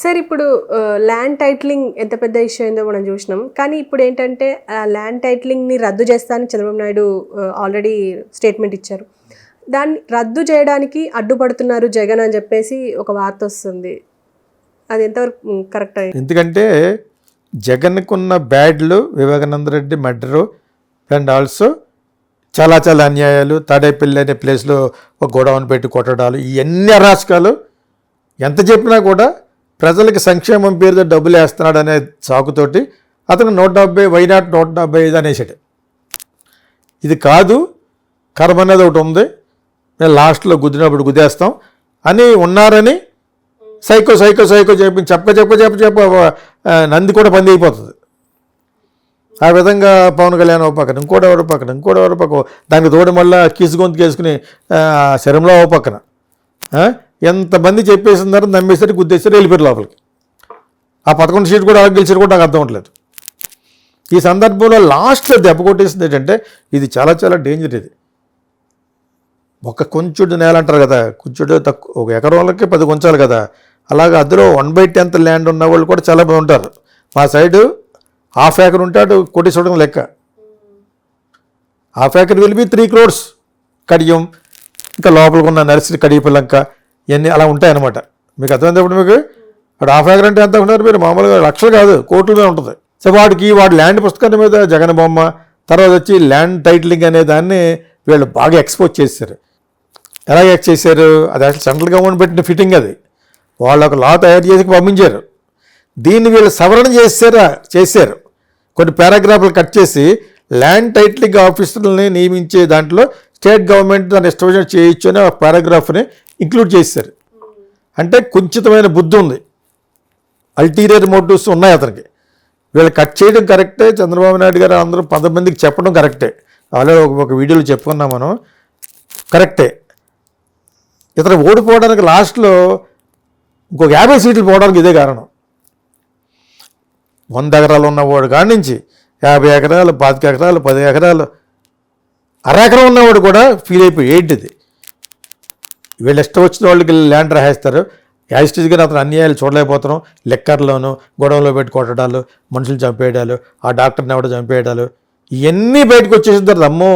Sir ఇప్పుడు land titling ఎంత పెద్ద ఇష్యూ అయిందో మనం చూసినాం. కానీ ఇప్పుడేంటంటే ల్యాండ్ టైటిలింగ్‌ని రద్దు చేస్తా అని చంద్రబాబు నాయుడు ఆల్రెడీ స్టేట్మెంట్ ఇచ్చారు. దాన్ని రద్దు చేయడానికి అడ్డుపడుతున్నారు జగన్ అని చెప్పేసి ఒక వార్తొస్తుంది. అది ఎంతవరకు కరెక్ట్? ఎందుకంటే జగన్కున్న బ్యాడ్లు Vivekananda Reddy murder and also చాలా చాలా అన్యాయాలు, తాడేపల్లి అనే ప్లేస్లో ఒక గోడౌన్ పెట్టి కొట్టడాలు, ఇవన్నీ అరాచకాలు ఎంత చెప్పినా కూడా ప్రజలకి సంక్షేమం పేరుతో డబ్బులు వేస్తున్నాడు అనే సాకుతోటి అతను 170 వైనాట్ 175 అనేసాడు. ఇది కాదు, కర్మ అనేది ఒకటి ఉంది, మేము లాస్ట్లో గుద్దినప్పుడు గుద్దేస్తాం అని ఉన్నారని సైకో సైకో సైకో చెప్ప నంది కూడా పంది అయిపోతుంది. ఆ విధంగా పవన్ కళ్యాణ్ ఒక పక్కన, ఇంకోటి ఎవరి పక్కన దానికి తోడు మళ్ళీ కీసు గొంతుకు వేసుకుని శరంలో ఓ పక్కన ఎంతమంది చెప్పేసినారో నమ్మేసరికి గుద్దేసారు, వెళ్ళిపోయారు లోపలికి. ఆ 11 సీట్ కూడా గెలిచారు కూడా నాకు అర్థం అవ్వట్లేదు. ఈ సందర్భంలో లాస్ట్లో దెబ్బ కొట్టేసింది ఏంటంటే ఇది చాలా చాలా డేంజర్. ఇది ఒక కొంచెడు నేల అంటారు కదా, కొంచెడు తక్కువ, ఒక ఎకరం వాళ్ళకి 10 కొంచాలి కదా, అలాగే అందులో 1/10 ల్యాండ్ ఉన్న వాళ్ళు కూడా చాలా మంది ఉంటారు. మా సైడు ½ ఎకర్ ఉంటాడు కోటేశ్వరం లెక్క. ½ ఎకర్ వెళ్ళి 3 crores కడియం, ఇంకా లోపలికి ఉన్న నర్సరీ కడియపిల్లంక ఇవన్నీ అలా ఉంటాయన్నమాట. మీకు అర్థమైనప్పుడు మీకు అక్కడ ½ ఎకర్ అంటే ఎంత ఉన్నారు మీరు, మామూలుగా లక్షలు కాదు కోట్ల మీద ఉంటుంది. సో వాడి ల్యాండ్ పుస్తకాన్ని మీద జగన్ బొమ్మ, తర్వాత వచ్చి ల్యాండ్ టైటిలింగ్ అనే దాన్ని వీళ్ళు బాగా ఎక్స్పోజ్ చేశారు. ఎలాగ చేశారు, అది అసలు సెంట్రల్ గవర్నమెంట్ పెట్టిన ఫిట్టింగ్. అది వాళ్ళు ఒక లా తయారు చేసి పంపించారు. దీన్ని వీళ్ళు సవరణ చేశారు. కొన్ని పారాగ్రాఫ్లు కట్ చేసి ల్యాండ్ టైటిలింగ్ ఆఫీసర్లని నియమించే దాంట్లో స్టేట్ గవర్నమెంట్ దాన్ని ఎస్టాబ్లిష్ చేయొచ్చు అనే ఒక పారాగ్రాఫ్ని ఇంక్లూడ్ చేశారు. అంటే కుంచితమైన బుద్ధి ఉంది, అల్టీరియర్ మోటివ్స్ ఉన్నాయి అతనికి. వీళ్ళు కట్ చేయడం కరెక్టే, చంద్రబాబు నాయుడు గారు అందరూ 10 మందికి చెప్పడం కరెక్టే. ఆల్రెడీ ఒక వీడియోలో చెప్పుకున్నాం మనం, కరెక్టే. ఇతను ఓడిపోవడానికి లాస్ట్లో ఇంకొక 50 సీట్లు పోవడానికి ఇదే కారణం. 100 ఎకరాలు ఉన్నవాడు కాడి నుంచి 50 ఎకరాలు, 25 ఎకరాలు, 10 ఎకరాలు, అరెకరం ఉన్నవాడు కూడా ఫీల్ అయిపోయి ఏంటిది, వీళ్ళు ఇష్టం వచ్చిన వాళ్ళకి ల్యాండ్ రాసేస్తారు. యాజిస్టీస్గా అతను అన్యాయాలు చూడలేకపోతున్నాం. లెక్కర్లోను గొడవలో పెట్టి కొట్టడాలు, మనుషులు చంపేయడాలు, ఆ డాక్టర్ని ఎవడో చంపేయడాలు, ఇవన్నీ బయటకు వచ్చేసిన తర్వాత అమ్మో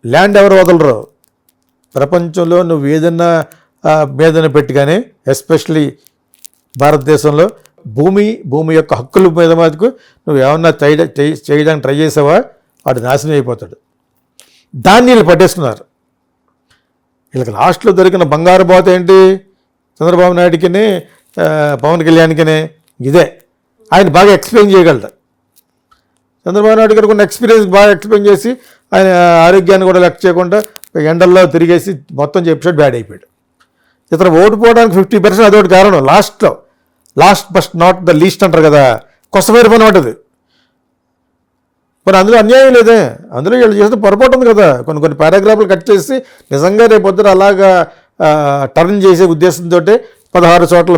ల్యాండ్ ఎవరు వదలరు. ప్రపంచంలో నువ్వు ఏదన్నా మీదన పెట్టి కానీ, ఎస్పెషలీ భారతదేశంలో భూమి యొక్క హక్కుల మీద మటుకు నువ్వు ఏమన్నా చేయడానికి ట్రై చేసావా వాడు నాశనం అయిపోతాడు. దాన్ని వీళ్ళు పట్టేస్తున్నారు. వీళ్ళకి లాస్ట్లో దొరికిన బంగారు బాత ఏంటి, చంద్రబాబు నాయుడికి పవన్ కళ్యాణ్కి ఇదే. ఆయన బాగా ఎక్స్ప్లెయిన్ చేయగలరు. చంద్రబాబు నాయుడు గారికి ఉన్న ఎక్స్పీరియన్స్ బాగా ఎక్స్ప్లెయిన్ చేసి ఆయన ఆరోగ్యాన్ని కూడా లెక్క చేయకుండా ఎండల్లో తిరిగేసి మొత్తం చెప్పాడు, బ్యాడ్ అయిపోయాడు. ఇతను ఓడిపోవడానికి 50% అదొకటి కారణం. Last but not the least అంటారు కదా, కొసమేర పని ఉంటుంది. మరి అందులో అన్యాయం లేదే, అందులో వీళ్ళు చేస్తే పొరపాటు ఉంది కదా. కొన్ని పారాగ్రాఫ్లు కట్ చేసి నిజంగా రేపొద్దున అలాగా టర్న్ చేసే ఉద్దేశంతో 16 చోట్ల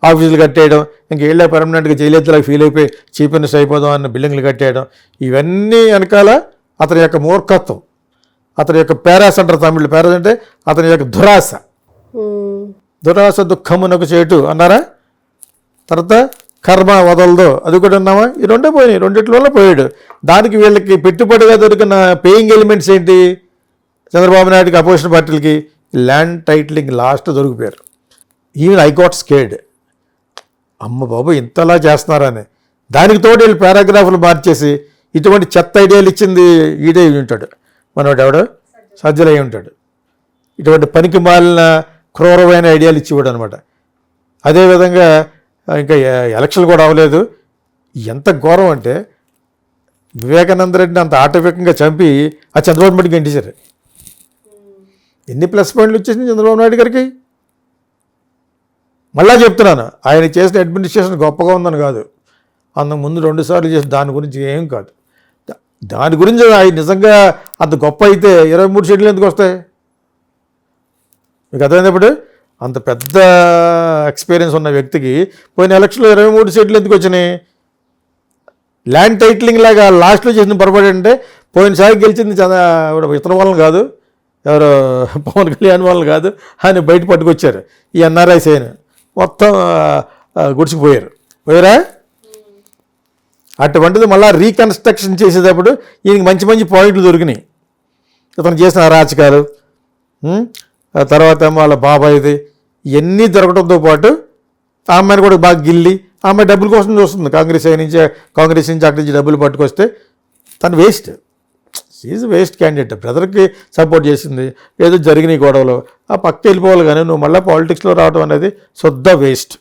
ఆఫీసులు కట్టేయడం, ఇంక వీళ్ళే పర్మనెంట్గా జైలెత్తులాగా ఫీల్ అయిపోయి చీఫ్ మినిస్టర్ అయిపోదాం అన్న బిల్డింగ్లు కట్టేయడం, ఇవన్నీ వెనకాల అతని యొక్క మూర్ఖత్వం, అతని యొక్క పేరాస అంటారు తమిళ్. పేరాస అంటే అతని యొక్క దురాశ దుఃఖమునకు చేటు అన్నారా. తర్వాత కర్మ వదలదో అది కూడా అన్నామా. ఈ రెండే పోయినాయి, రెండిట్లలో పోయాడు. దానికి వీళ్ళకి పెట్టుబడిగా దొరికిన పేయింగ్ ఎలిమెంట్స్ ఏంటి, చంద్రబాబు నాయుడుకి అపోజిషన్ పార్టీలకి ల్యాండ్ టైటిలింగ్ లాస్ట్ దొరికిపోయారు. ఈవెన్ ఐ గాట్ స్కేర్డ్, అమ్మ బాబు ఇంతలా చేస్తున్నారని. దానికి తోడు వీళ్ళు పారాగ్రాఫ్లు మార్చేసి ఇటువంటి చెత్త ఐడియాలు ఇచ్చింది ఈడే ఉంటాడు, మనోడు ఎవడో సజ్జలయ్యి ఉంటాడు. ఇటువంటి పనికి మాలిన క్రూరమైన ఐడియాలు ఇచ్చివాడు అనమాట. అదేవిధంగా ఇంకా ఎలక్షన్లు కూడా అవ్వలేదు. ఎంత ఘోరం అంటే వివేకానంద రెడ్డిని అంత ఆటవికంగా చంపి ఆ చంద్రబాబు నాయుడికి గంటేశారు. ఎన్ని ప్లస్ పాయింట్లు వచ్చేసింది చంద్రబాబు నాయుడు గారికి. మళ్ళా చెప్తున్నాను, ఆయన చేసిన అడ్మినిస్ట్రేషన్ గొప్పగా ఉందని కాదు, అంతకు ముందు 2 సార్లు చేసిన దాని గురించి ఏం కాదు. దాని గురించి ఆయన నిజంగా అంత గొప్ప అయితే 23 సీట్లు ఎందుకు వస్తాయి మీకు అర్థమైనప్పుడు? అంత పెద్ద ఎక్స్పీరియన్స్ ఉన్న వ్యక్తికి పోయిన ఎలక్షన్లో 23 సీట్లు ఎందుకు వచ్చినాయి? ల్యాండ్ టైటిలింగ్ లాగా లాస్ట్లో చేసిన పొరపాటు అంటే పోయినసారి గెలిచింది ఇతర వాళ్ళని కాదు, ఎవరు పవన్ కళ్యాణ్ వాళ్ళు కాదు, ఆయన బయట పట్టుకొచ్చారు ఈ ఎన్ఆర్ఐస్ అయిన మొత్తం గుడిచిపోయారు. పోయారా? అటువంటిది మళ్ళీ రీకన్స్ట్రక్షన్ చేసేటప్పుడు ఈయనకి మంచి మంచి పాయింట్లు దొరికినాయి. అతను చేసిన అరాచకాలు, ఆ తర్వాత వాళ్ళ బాబాయిది ఇవన్నీ దొరకడంతో పాటు ఆ అమ్మాయిని కూడా బాగా గిల్లి ఆ అమ్మాయి డబ్బుల కోసం చూస్తుంది. కాంగ్రెస్ నుంచి అక్కడి నుంచి డబ్బులు పట్టుకొస్తే తను వేస్ట్. Is waste candidate. బ్రదర్కి సపోర్ట్ చేసింది, ఏదో జరిగినాయి గొడవలు, ఆ పక్క వెళ్ళిపోవాలి. కానీ నువ్వు మళ్ళీ పాలిటిక్స్లో రావడం అనేది శుద్ధ వేస్ట్.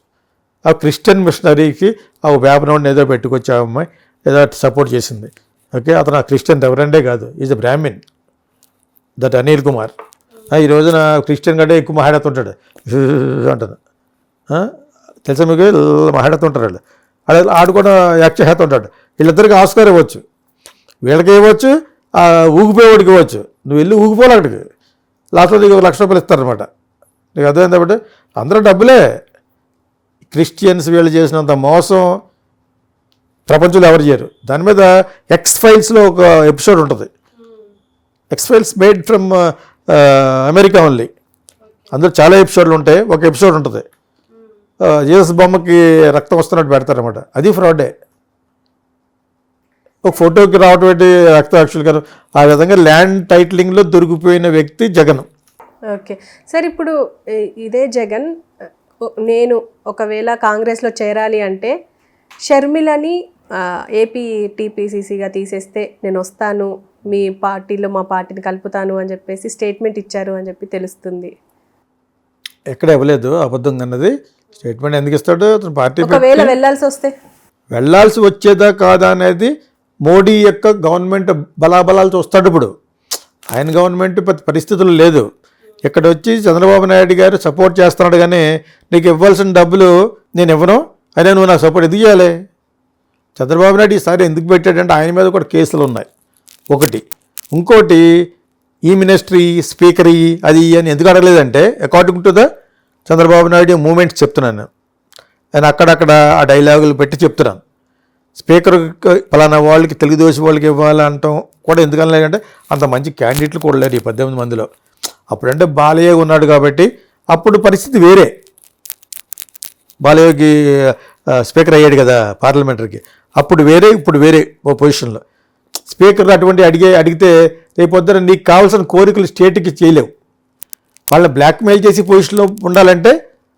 ఆ క్రిస్టియన్ మిషనరీకి ఆ వేపనోడిని ఏదో పెట్టుకొచ్చి ఆ అమ్మాయి ఏదో సపోర్ట్ చేసింది. ఓకే, అతను ఆ క్రిస్టియన్ రెవరెండే కాదు, is a Brahmin, that Anil Kumar. ఈ రోజున క్రిస్టియన్ కంటే ఎక్కువ మాట్లాడుతుంటాడు అంటాను. తెలుసా మీకు? మాట్లాడుతుంటారు వాళ్ళు. ఆడు కూడా యాక్ట్ చేస్తుంటాడు. వీళ్ళిద్దరికి ఆస్కార్ ఇవ్వచ్చు, వీళ్ళకి ఇవ్వచ్చు, ఊగిపోయేవాడికి ఇవ్వచ్చు. నువ్వు వెళ్ళి ఊగిపోవాలి అక్కడికి. లాస్ట్లో నీకు ₹1,00,000 ఇస్తారనమాట. నీకు అర్థమైంది కాబట్టి అందరూ డబ్బులే. క్రిస్టియన్స్ వీళ్ళు చేసినంత మోసం ప్రపంచంలో ఎవరు చేయరు. దాని మీద ఎక్స్ ఫైల్స్లో ఒక ఎపిసోడ్ ఉంటుంది. X files made from America only. అందులో చాలా ఎపిసోడ్లు ఉంటాయి. ఒక ఎపిసోడ్ ఉంటుంది, జీసస్ బొమ్మకి రక్తం వస్తున్నట్టు పెడతారనమాట. అది ఫ్రాడే. ఒక ఫోటోకి రావటం ఏంటి రక్తం యాక్చువల్గా. ఆ విధంగా ల్యాండ్ టైటిలింగ్లో దొరికిపోయిన వ్యక్తి జగన్. ఓకే సార్, ఇప్పుడు ఇదే జగన్ నేను ఒకవేళ కాంగ్రెస్లో చేరాలి అంటే షర్మిలని ఏపీ టీపీసీసీగా తీసేస్తే నేను వస్తాను, మీ పార్టీలో మా పార్టీని కలుపుతాను అని చెప్పేసి స్టేట్మెంట్ ఇచ్చారు అని చెప్పి తెలుస్తుంది. ఎక్కడ ఇవ్వలేదు, అబద్ధం అన్నది. స్టేట్మెంట్ ఎందుకు ఇస్తాడు? అతను పార్టీ ఒకవేళ వెళ్ళాల్సి వచ్చేదా కాదా అనేది మోడీ యొక్క గవర్నమెంట్ బలాబలాలు చూస్తాడు. ఇప్పుడు ఆయన గవర్నమెంట్ పరిస్థితులు లేదు. ఇక్కడ వచ్చి చంద్రబాబు నాయుడు గారు సపోర్ట్ చేస్తున్నాడు, కానీ నీకు ఇవ్వాల్సిన డబ్బులు నేను ఇవ్వను, అయినా నువ్వు నాకు సపోర్ట్ ఎందుకు చేయాలి? చంద్రబాబు నాయుడు ఈసారి ఎందుకు పెట్టాడంటే ఆయన మీద కూడా కేసులు ఉన్నాయి ఒకటి. ఇంకోటి ఈ మినిస్ట్రీ స్పీకర్ అది అని ఎందుకు అడగలేదంటే according to the Chandrababu Naidu moments చెప్తున్నాను. నేను అక్కడక్కడ ఆ డైలాగులు పెట్టి చెప్తున్నాను. స్పీకర్ పలానా వాళ్ళకి తెలుగుదేశం వాళ్ళకి ఇవ్వాలంటాం కూడా ఎందుకు అనలేదంటే అంత మంచి క్యాండిడేట్లు కూడా లేరు ఈ 18 మందిలో. అప్పుడంటే బాలయ్య ఉన్నాడు కాబట్టి అప్పుడు పరిస్థితి వేరే. బాలయ్యకి స్పీకర్ అయ్యాడు కదా పార్లమెంటరీకి, అప్పుడు వేరే ఇప్పుడు వేరే ఓ పొజిషన్లో. స్పీకర్ అటువంటి అడిగితే రేపొద్దున నీకు కావాల్సిన కోరికలు స్టేట్కి చేయలేవు. వాళ్ళని బ్లాక్మెయిల్ చేసి పొజిషన్లో ఉండాలంటే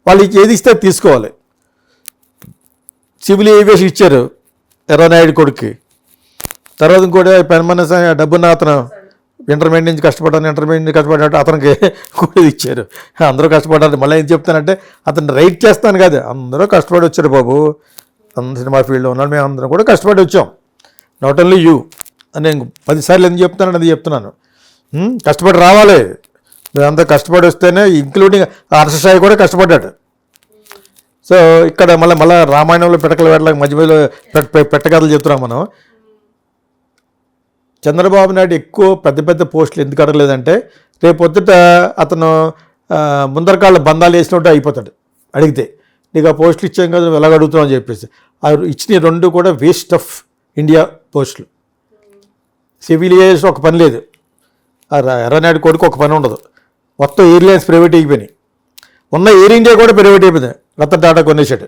వాళ్ళు ఏది ఇస్తే తీసుకోవాలి. సివిల్ ఏవియేషన్ ఇచ్చారు ఎర్రనాయుడు కొడుక్కి. తర్వాత ఇంకోటి పెన్మన డబ్బున్న అతను ఇంటర్మీడియట్ నుంచి కష్టపడ్డాడు, అతనికి కూడా ఇచ్చారు. అందరూ కష్టపడ్డారు. మళ్ళీ ఏం చెప్తానంటే అతను రైట్ చేస్తాను కాదు, అందరూ కష్టపడి వచ్చారు బాబు. అందరూ సినిమా ఫీల్డ్లో ఉన్నాడు, మేము అందరం కూడా కష్టపడి వచ్చాం. నాట్ ఓన్లీ యూ అని నేను 10 సార్లు ఎందుకు చెప్తున్నాను అది చెప్తున్నాను. కష్టపడి రావాలి, మేమంతా కష్టపడి వస్తేనే, ఇంక్లూడింగ్ హర్షసాయి కూడా కష్టపడ్డాడు. సో ఇక్కడ మళ్ళీ రామాయణంలో పిటకల వేటలకు మధ్యలో పెట్టకథలు చెప్తున్నాం మనం. చంద్రబాబు నాయుడు ఎక్కువ పెద్ద పెద్ద పోస్టులు ఎందుకు అడగలేదంటే రేపు పొద్దుట అతను ముందరకాళ్ళ బంధాలు వేసినట్టు అయిపోతాడు. అడిగితే నీకు ఆ పోస్టులు ఇచ్చాం కదా నువ్వు ఎలాగ అడుగుతున్నావు అని చెప్పేసి. ఆ ఇచ్చిన 2 కూడా వేస్ట్ ఆఫ్ ఇండియా పోస్టులు. సివిల్ ఏవియేషన్ ఒక పని లేదు, ఎర్రనాయుడు కొడుకు ఒక పని ఉండదు. మొత్తం ఎయిర్లైన్స్ ప్రైవేట్ అయిపోయినాయి. ఉన్న ఎయిర్ ఇండియా కూడా ప్రైవేట్ అయిపోయింది. రతన్ టాటా కొనేసాడు.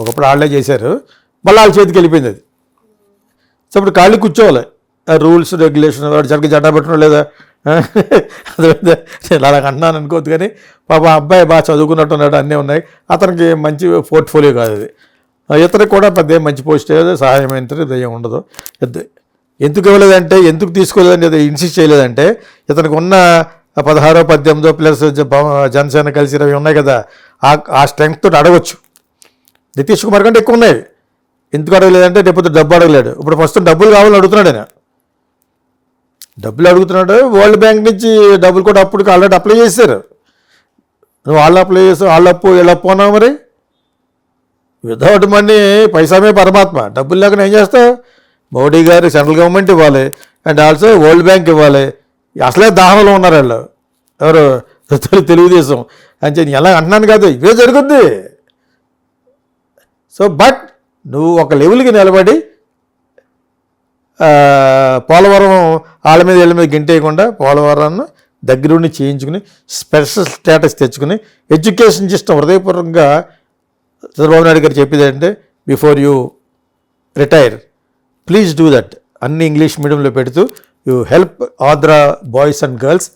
ఒకప్పుడు వాళ్ళే చేశారు, మళ్ళీ వాళ్ళ చేతికి వెళ్ళిపోయింది అది. సో ఇప్పుడు ఖాళీ కూర్చోవాలి. రూల్స్ రెగ్యులేషన్ వాడు జరిగి జెండా పెట్టడం లేదా నేను అలా అంటున్నాను అనుకోవద్దు. కానీ పాప అబ్బాయి బాగా చదువుకున్నట్టున్నాడు, అన్నీ ఉన్నాయి. అతనికి మంచి పోర్ట్ఫోలియో కాదు అది. ఇతనికి కూడా పెద్ద మంచి పోస్ట్ సహాయం అయితే దయ్యం ఉండదు. ఎందుకు ఇవ్వలేదంటే, ఎందుకు తీసుకోలేదంటే, ఇన్సిస్ట్ చేయలేదంటే ఇతనికి ఉన్న 16, 18 ప్లస్ జనసేన కలిసి 20 ఉన్నాయి కదా, ఆ స్ట్రెంగ్త్ తోటి అడగవచ్చు. నితీష్ కుమార్ కంటే ఎక్కువ ఉన్నాయి. ఎందుకు అడగలేదంటే రేపు డబ్బు అడగలేడు. ఇప్పుడు ఫస్ట్ డబ్బులు కావాలని అడుగుతున్నాడు ఆయన. డబ్బులు అడుగుతున్నాడు. వరల్డ్ బ్యాంక్ నుంచి డబ్బులు కూడా అప్పుడు ఆల్రెడీ అప్లై చేశారు. నువ్వు వాళ్ళు అప్లై చేస్తావు, వాళ్ళు అప్పు వీళ్ళు అప్పు అన్నావు. మరి వితౌట్ మనీ పైసామే పరమాత్మ. డబ్బులు లేకుండా ఏం చేస్తావు? మోడీ గారు సెంట్రల్ గవర్నమెంట్ ఇవ్వాలి, అండ్ ఆల్సో వరల్డ్ బ్యాంక్ ఇవ్వాలి. అసలే దాహంలో ఉన్నారు వాళ్ళు, ఎవరు తెలుగుదేశం అని చెప్పి ఎలా అంటున్నాను కాదు, ఇవే జరుగుద్ది. సో బట్ నువ్వు ఒక లెవెల్కి నిలబడి పోలవరం వాళ్ళ మీద వీళ్ళ మీద గింటేయకుండా పోలవరాన్ని దగ్గరుండి చేయించుకుని స్పెషల్ స్టేటస్ తెచ్చుకుని ఎడ్యుకేషన్ సిస్టమ్ హృదయపూర్వకంగా చంద్రబాబు నాయుడు గారు చెప్పేది అంటే before you retire please do that. అన్ని ఇంగ్లీష్ మీడియంలో పెడుతూ you help Andhra boys and girls.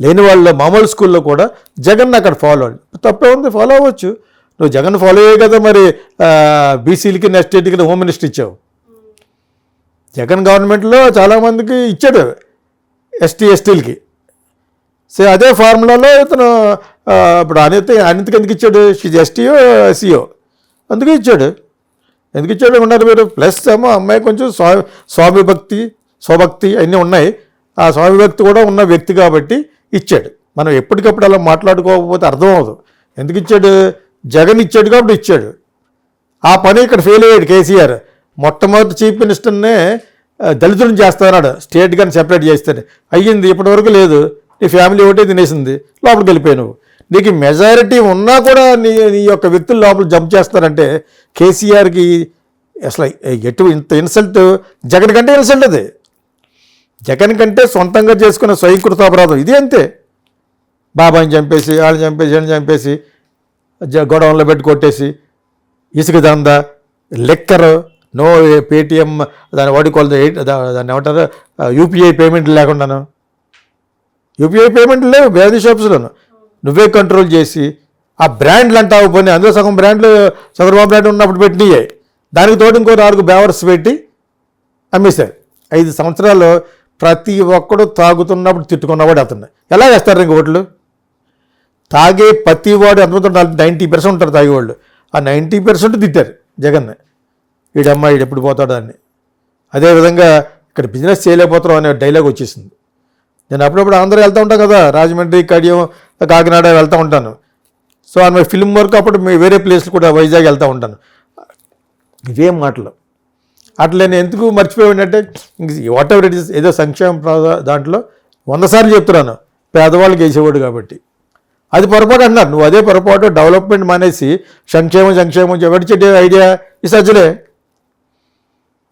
లేని వాళ్ళ మామూలు స్కూల్లో కూడా జగన్ అక్కడ ఫాలో అవ్వండి. తప్పే ఉంది, ఫాలో అవ్వచ్చు. నువ్వు జగన్ ఫాలో అయ్యే కదా మరి బీసీలకి ఎస్టీలకి హోమ్ మినిస్టర్ ఇచ్చావు. జగన్ గవర్నమెంట్లో చాలామందికి ఇచ్చాడు ఎస్టీలకి. సో అదే ఫార్ములాలో ఇతను ఇప్పుడు అనితకి ఎందుకు ఇచ్చాడు? ఎస్టీయో ఎస్సీయో అందుకే ఇచ్చాడు. ఎందుకు ఇచ్చాడు ఉన్నారు మీరు. ప్లస్ ఏమో అమ్మాయి కొంచెం స్వభక్తి అన్నీ ఉన్నాయి. ఆ స్వామి భక్తి కూడా ఉన్న వ్యక్తి కాబట్టి ఇచ్చాడు. మనం ఎప్పటికప్పుడు అలా మాట్లాడుకోకపోతే అర్థం అవ్వదు. ఎందుకు ఇచ్చాడు? జగన్ ఇచ్చాడు కాబట్టి ఇచ్చాడు. ఆ పని ఇక్కడ ఫెయిల్ అయ్యాడు కేసీఆర్. మొట్టమొదటి చీఫ్ మినిస్టర్నే దళితులను చేస్తాడు, స్టేట్ కానీ సెపరేట్ చేస్తాడు. అయ్యింది, ఇప్పటివరకు లేదు. నీ ఫ్యామిలీ ఒకటే తినేసింది, లోపలికి వెళ్ళిపోయావు. నువ్వు నీకు మెజారిటీ ఉన్నా కూడా నీ యొక్క వ్యక్తులు లోపల జంప్ చేస్తారంటే కేసీఆర్కి అసలు ఇంత ఇన్సల్ట్ జగన్ కంటే ఇన్సల్ట్ అది. జగన్ కంటే సొంతంగా చేసుకున్న స్వయంకృతాపరాధం ఇది. అంతే, బాబాయిని చంపేసి వాళ్ళని చంపేసి వీళ్ళని చంపేసి గొడవల్లో పెట్టి కొట్టేసి ఇసుక దందా లెక్కరు నో పేటిఎం దాన్ని వాడుకోవాలి దాన్ని ఏమంటారు యూపీఐ పేమెంట్లు లేకుండాను. యూపీఐ పేమెంట్లు లేవు వేరే షాప్స్లోను. నువ్వే కంట్రోల్ చేసి ఆ బ్రాండ్లు అంటావు పోనీ అందులో సగం బ్రాండ్లు చంద్రబాబు నాయుడు ఉన్నప్పుడు పెట్టినాయి. దానికి తోడు ఇంకో 4 బేవర్స్ పెట్టి అమ్మేశారు. 5 సంవత్సరాలు ప్రతి ఒక్కడు తాగుతున్నప్పుడు తిట్టుకున్నవాడు అతను. ఎలా వేస్తారు ఇంక ఓట్లు? తాగే ప్రతి వాడు ఎంతమంది 90% ఉంటారు తాగేవాళ్ళు. ఆ 90% తిట్టారు జగన్. వీడమ్మ వీడు ఎప్పుడు పోతాడు అని. అదేవిధంగా ఇక్కడ బిజినెస్ చేయలేకపోతాం అనే డైలాగ్ వచ్చేసింది. నేను అప్పుడప్పుడు ఆంధ్ర వెళ్తూ ఉంటాను కదా, రాజమండ్రి, కడియం, కాకినాడ వెళ్తూ ఉంటాను. సో ఆమె ఫిల్మ్ వర్క్ అప్పుడు వేరే ప్లేస్లు కూడా వైజాగ్ వెళ్తూ ఉంటాను. ఇవేం మాటలు అట్లా నేను ఎందుకు మర్చిపోయానంటే వాట్ ఎవర్ ఇట్ ఇస్ ఏదో సంక్షేమ దాంట్లో 100 సార్లు చెప్తున్నాను పేదవాళ్ళకి వేసేవాడు కాబట్టి. అది పొరపాటు అన్నారు. నువ్వు అదే పొరపాటు డెవలప్మెంట్ మానేసి సంక్షేమం ఎవరి ఐడియా ఈ సజ్జలే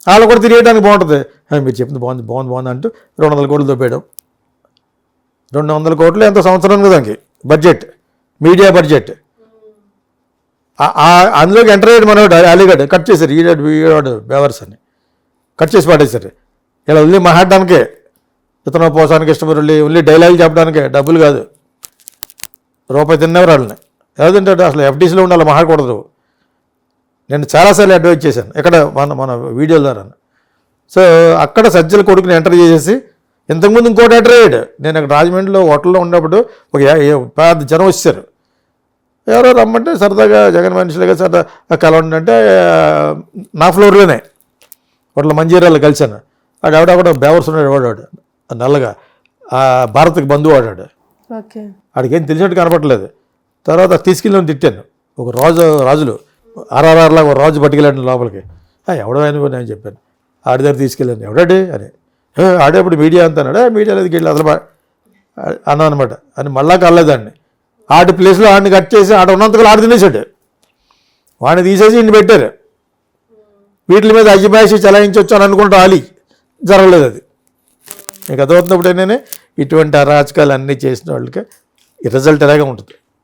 వాళ్ళు కూడా తిరిగేయడానికి బాగుంటుంది. మీరు చెప్పింది బాగుంది అంటూ 200 కోట్లు దొబ్బేయడం. 200 కోట్లు ఎంత సంవత్సరం దానికి బడ్జెట్, మీడియా బడ్జెట్. అందులోకి ఎంటర్ అయ్యాడు మనోడు అలీగఢ్. కట్ చేశారు ఈడాడు బేవర్స్ అని కట్ చేసి పడేశారు. ఇలా ఉల్లి మాట్లాడడానికే ఇతను పోసానికి ఇష్టపడి ఉల్లి డైలాగ్ చెప్పడానికే, డబ్బులు కాదు. రూపాయి తిన్నవారు వాళ్ళని. ఏదంటే అసలు ఎఫ్డీసీలో ఉండాలి, మాట్లాడకూడదు. నేను చాలాసార్లు అడ్వైజ్ చేశాను ఇక్కడ మన వీడియోల ద్వారా. సో అక్కడ సజ్జల కొడుకుని ఎంటర్ చేసేసి ఇంతకుముందు ఇంకోటి ఎంటర్ అయ్యాడు. నేను అక్కడ రాజమండ్రిలో హోటల్లో ఉన్నప్పుడు ఒక పెద్ద జనం వచ్చారు. ఎవరో రమ్మంటే సరదాగా జగన్ మనుషులుగా సరదా కలవండి అంటే నా ఫ్లోర్లోనే హోటల్ మంజీరాలు కలిశాను. ఆవిడ బేవర్స్ ఉన్నాడు వాడాడు నల్లగా, భారత్కి బంధువు వాడాడు. ఆడికేం తెలిసినట్టు కనపడలేదు. తర్వాత తీసుకెళ్ళి తిట్టాను. ఒక రాజులు ఆర్ఆర్ఆర్ లాగా ఒక రాజు పట్టుకెళ్ళాను లోపలికి. ఎవడో అని నేను చెప్పాను. ఆడి దగ్గర తీసుకెళ్ళాను. ఎవడాడి అని. ఆడేప్పుడు మీడియా అంతా అన్నాడు. మీడియాలో వెళ్ళి అసలు అన్నా అనమాట అని మళ్ళా కలలేదాన్ని. ఆడి ప్లేస్లో ఆడిని కట్ చేసి ఆడ ఉన్నంతకాలం ఆడు తినేసాడు. వాడిని తీసేసి ఇన్ని పెట్టారు. వీటి మీద అజమాయిషి చలాయించవచ్చు అని అనుకుంటా ఆలి జరగలేదు. అది మీకు అర్థమవుతున్నప్పుడు ఏంటనే ఇటువంటి అరాచకాలు అన్నీ చేసిన వాళ్ళకి ఈ రిజల్ట్ ఎలాగే ఉంటుంది.